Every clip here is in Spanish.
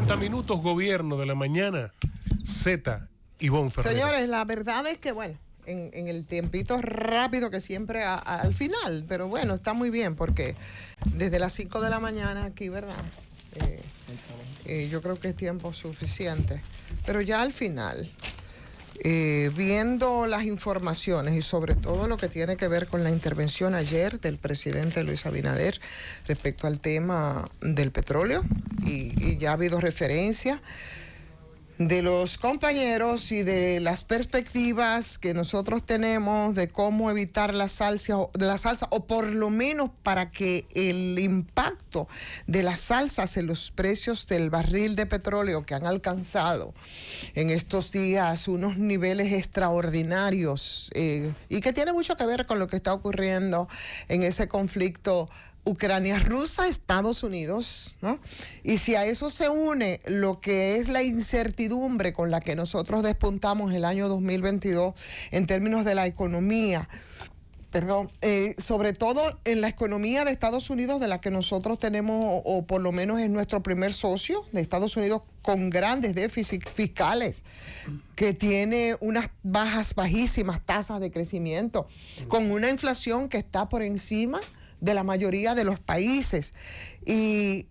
50 minutos, gobierno de la mañana, Z, Ivonne Ferrer. Señores, la verdad es que, bueno, en el tiempito rápido que siempre al final, pero bueno, está muy bien porque desde las 5 de la mañana aquí, ¿verdad? Yo creo que es tiempo suficiente, pero ya al final, viendo las informaciones y sobre todo lo que tiene que ver con la intervención ayer del presidente Luis Abinader respecto al tema del petróleo, y ya ha habido referencia de los compañeros y de las perspectivas que nosotros tenemos de cómo evitar la salsa, o por lo menos para que el impacto de las salsas en los precios del barril de petróleo, que han alcanzado en estos días unos niveles extraordinarios, y que tiene mucho que ver con lo que está ocurriendo en ese conflicto Ucrania rusa, Estados Unidos, ¿no? Y si a eso se une lo que es la incertidumbre con la que nosotros despuntamos el año 2022 en términos de la economía, sobre todo en la economía de Estados Unidos, de la que nosotros tenemos, o por lo menos es nuestro primer socio, de Estados Unidos, con grandes déficits fiscales, que tiene unas bajísimas tasas de crecimiento, con una inflación que está por encima de la mayoría de los países, y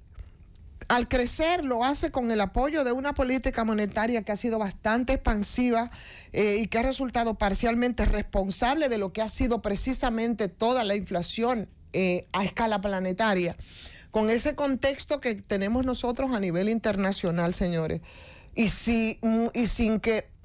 al crecer lo hace con el apoyo de una política monetaria que ha sido bastante expansiva, y que ha resultado parcialmente responsable de lo que ha sido precisamente toda la inflación a escala planetaria. Con ese contexto que tenemos nosotros a nivel internacional, señores, y sin que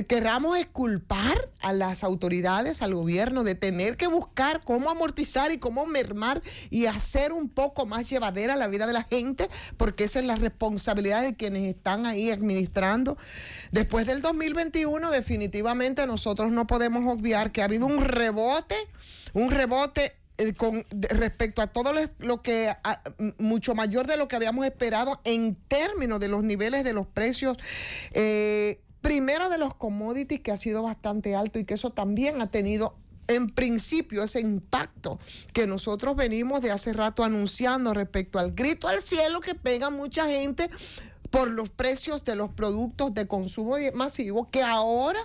querramos exculpar a las autoridades, al gobierno, de tener que buscar cómo amortizar y cómo mermar y hacer un poco más llevadera la vida de la gente, porque esa es la responsabilidad de quienes están ahí administrando. Después del 2021, definitivamente nosotros no podemos obviar que ha habido un rebote respecto a todo lo que mucho mayor de lo que habíamos esperado en términos de los niveles de los precios, primero de los commodities, que ha sido bastante alto, y que eso también ha tenido en principio ese impacto que nosotros venimos de hace rato anunciando respecto al grito al cielo que pega mucha gente por los precios de los productos de consumo masivo, que ahora,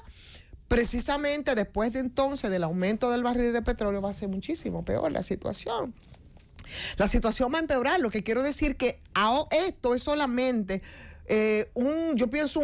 precisamente después de entonces del aumento del barril de petróleo, va a ser muchísimo peor la situación. La situación va a empeorar. Lo que quiero decir que esto es solamente yo pienso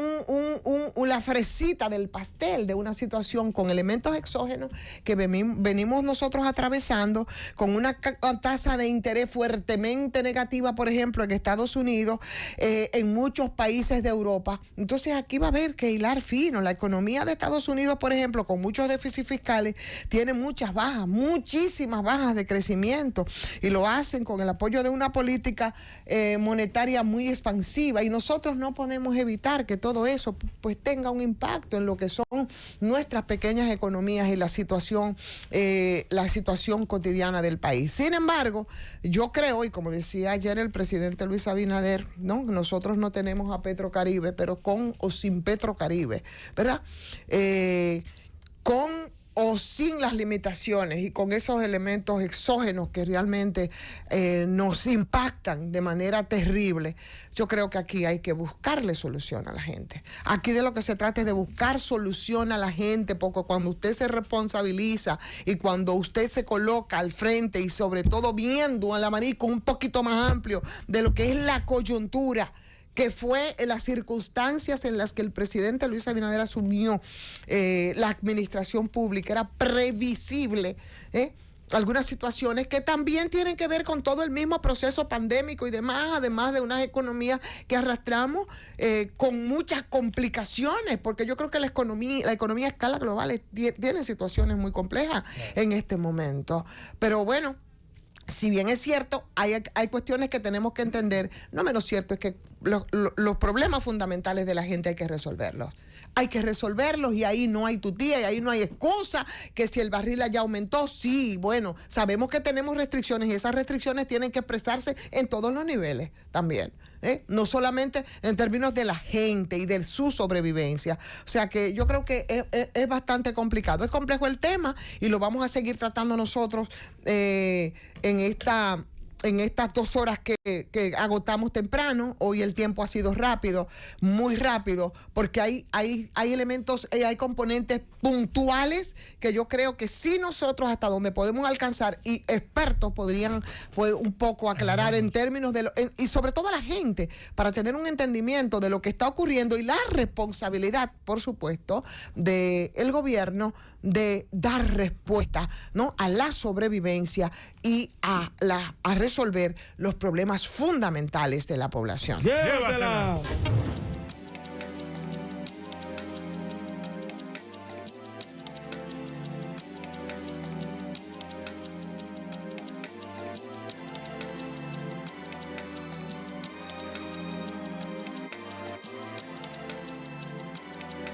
la fresita del pastel de una situación con elementos exógenos que venimos nosotros atravesando, con una tasa de interés fuertemente negativa, por ejemplo, en Estados Unidos, en muchos países de Europa. Entonces aquí va a haber que hilar fino. La economía de Estados Unidos, por ejemplo, con muchos déficits fiscales, tiene muchas bajas, muchísimas bajas de crecimiento, y lo hacen con el apoyo de una política monetaria muy expansiva, y nosotros no podemos evitar que todo eso pues tenga un impacto en lo que son nuestras pequeñas economías y la situación cotidiana del país. Sin embargo, yo creo, y como decía ayer el presidente Luis Abinader, ¿no? Nosotros no tenemos a Petrocaribe, pero con o sin Petrocaribe, ¿verdad? Con o sin las limitaciones y con esos elementos exógenos que realmente nos impactan de manera terrible, yo creo que aquí hay que buscarle solución a la gente. Aquí de lo que se trata es de buscar solución a la gente, porque cuando usted se responsabiliza y cuando usted se coloca al frente, y sobre todo viendo al abanico un poquito más amplio de lo que es la coyuntura, que fue las circunstancias en las que el presidente Luis Abinader asumió la administración pública, era previsible, algunas situaciones que también tienen que ver con todo el mismo proceso pandémico y demás, además de unas economías que arrastramos con muchas complicaciones, porque yo creo que la economía a escala global tiene situaciones muy complejas en este momento. Pero bueno, si bien es cierto, hay cuestiones que tenemos que entender, no menos cierto es que los problemas fundamentales de la gente hay que resolverlos. Hay que resolverlos, y ahí no hay tutía, y ahí no hay excusa, que si el barril ya aumentó, sí, bueno, sabemos que tenemos restricciones, y esas restricciones tienen que expresarse en todos los niveles también, no solamente en términos de la gente y de su sobrevivencia. O sea que yo creo que es bastante complicado, es complejo el tema, y lo vamos a seguir tratando nosotros en estas 2 horas que que agotamos temprano. Hoy el tiempo ha sido rápido, muy rápido, porque hay elementos, hay componentes puntuales que yo creo que sí nosotros hasta donde podemos alcanzar, y expertos podrían un poco aclarar en términos de y sobre todo a la gente, para tener un entendimiento de lo que está ocurriendo y la responsabilidad, por supuesto, del gobierno de dar respuesta, ¿no?, a la sobrevivencia y a resolver los problemas fundamentales de la población. ¡Llévatela!